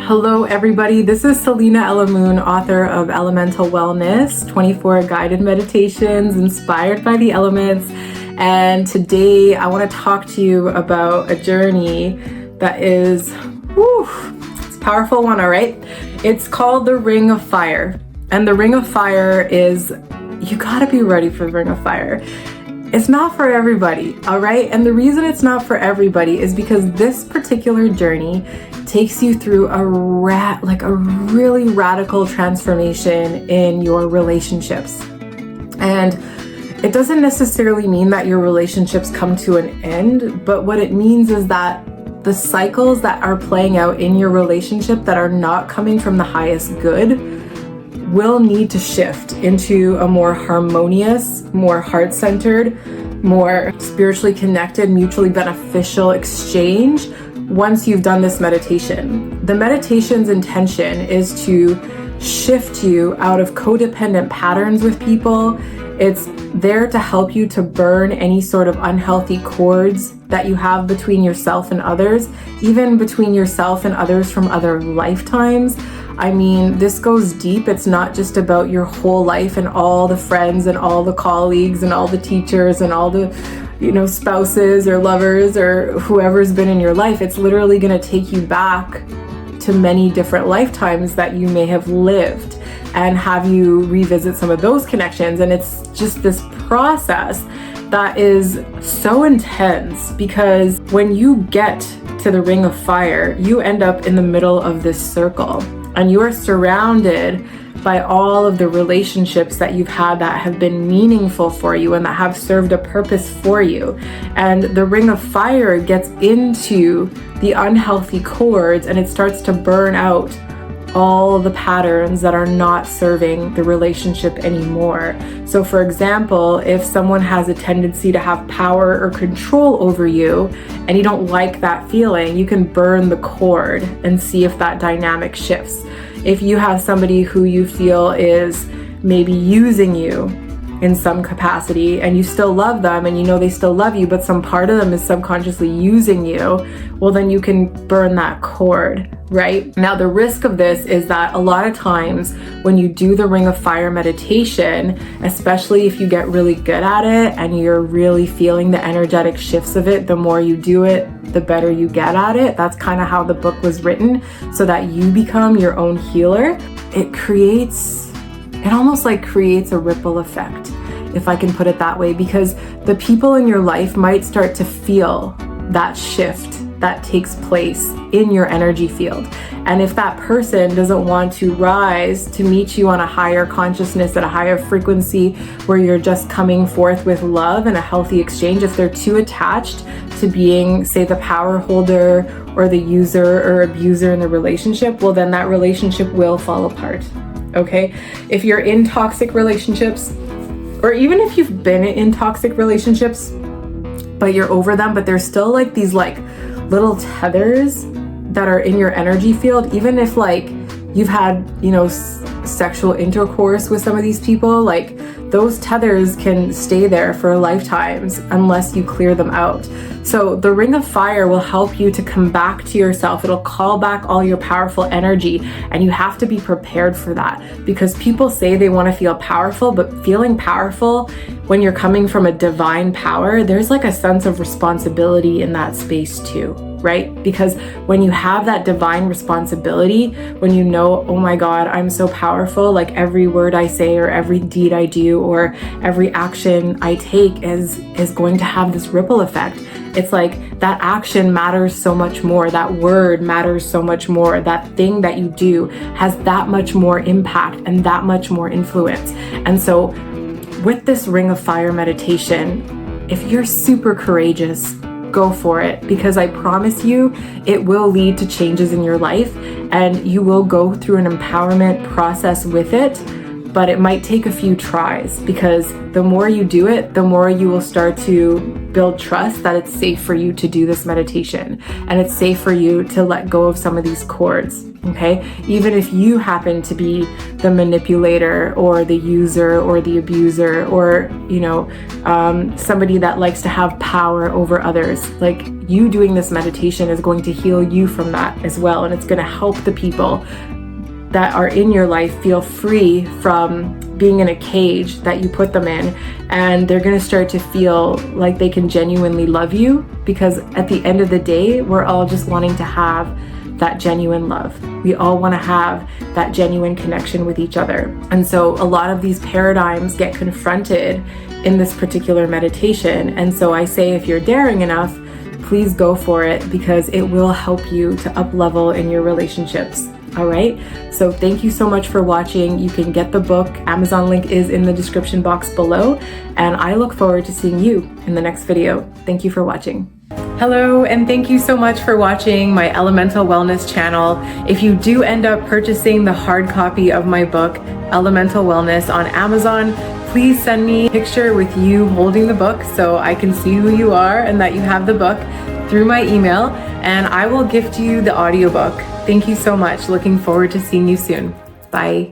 Hello everybody, this is Selena Ella Moon, author of Elemental Wellness, 24 guided meditations inspired by the elements. And today I want to talk to you about a journey that is, it's a powerful one, all right? It's called the Ring of Fire. And the Ring of Fire is, you gotta be ready for the Ring of Fire. It's not for everybody, all right? And the reason it's not for everybody is because this particular journey takes you through a really radical transformation in your relationships. And it doesn't necessarily mean that your relationships come to an end, but what it means is that the cycles that are playing out in your relationship that are not coming from the highest good will need to shift into a more harmonious, more heart-centered, more spiritually connected, mutually beneficial exchange once you've done this meditation. The meditation's intention is to shift you out of codependent patterns with people. It's there to help you to burn any sort of unhealthy cords that you have between yourself and others, even between yourself and others from other lifetimes. I mean, this goes deep. It's not just about your whole life and all the friends and all the colleagues and all the teachers and all the, spouses or lovers or whoever's been in your life. It's literally going to take you back to many different lifetimes that you may have lived and have you revisit some of those connections. And it's just this process that is so intense because when you get to the Ring of Fire, you end up in the middle of this circle. And you are surrounded by all of the relationships that you've had that have been meaningful for you and that have served a purpose for you. And the Ring of Fire gets into the unhealthy cords and it starts to burn out all the patterns that are not serving the relationship anymore. So for example, if someone has a tendency to have power or control over you and you don't like that feeling, you can burn the cord and see if that dynamic shifts. If you have somebody who you feel is maybe using you in some capacity and you still love them and you know they still love you, but some part of them is subconsciously using you, well, then you can burn that cord, right? Now, the risk of this is that a lot of times when you do the Ring of Fire meditation, especially if you get really good at it and you're really feeling the energetic shifts of it, the more you do it, the better you get at it. That's kind of how the book was written, so that you become your own healer. It almost like creates a ripple effect, if I can put it that way, because the people in your life might start to feel that shift that takes place in your energy field. And if that person doesn't want to rise to meet you on a higher consciousness at a higher frequency where you're just coming forth with love and a healthy exchange, if they're too attached to being, say, the power holder or the user or abuser in the relationship, well, then that relationship will fall apart. Okay? If you're in toxic relationships, or even if you've been in toxic relationships, but you're over them, but there's still like these little tethers that are in your energy field, even if you've had, sexual intercourse with some of these people, those tethers can stay there for lifetimes unless you clear them out. So the Ring of Fire will help you to come back to yourself. It'll call back all your powerful energy, and you have to be prepared for that, because people say they want to feel powerful, but feeling powerful when you're coming from a divine power, there's a sense of responsibility in that space too, right? Because when you have that divine responsibility, when you know, oh my God, I'm so powerful, every word I say or every deed I do or every action I take is going to have this ripple effect. It's that action matters so much more. That word matters so much more. That thing that you do has that much more impact and that much more influence. And so with this Ring of Fire meditation, if you're super courageous, go for it, because I promise you it will lead to changes in your life and you will go through an empowerment process with it but it might take a few tries, because the more you do it, the more you will start to build trust that it's safe for you to do this meditation, and it's safe for you to let go of some of these cords. Okay, even if you happen to be the manipulator or the user or the abuser, or somebody that likes to have power over others, like, you doing this meditation is going to heal you from that as well, and it's going to help the people that are in your life feel free from being in a cage that you put them in, and they're going to start to feel like they can genuinely love you, because at the end of the day, we're all just wanting to have that genuine love. We all want to have that genuine connection with each other. And so a lot of these paradigms get confronted in this particular meditation. And so I say, if you're daring enough, please go for it, because it will help you to up level in your relationships. All right. So thank you so much for watching. You can get the book. Amazon link is in the description box below. And I look forward to seeing you in the next video. Thank you for watching. Hello, and thank you so much for watching my Elemental Wellness channel. If you do end up purchasing the hard copy of my book, Elemental Wellness, on Amazon, please send me a picture with you holding the book so I can see who you are and that you have the book through my email, and I will gift you the audiobook. Thank you so much. Looking forward to seeing you soon. Bye.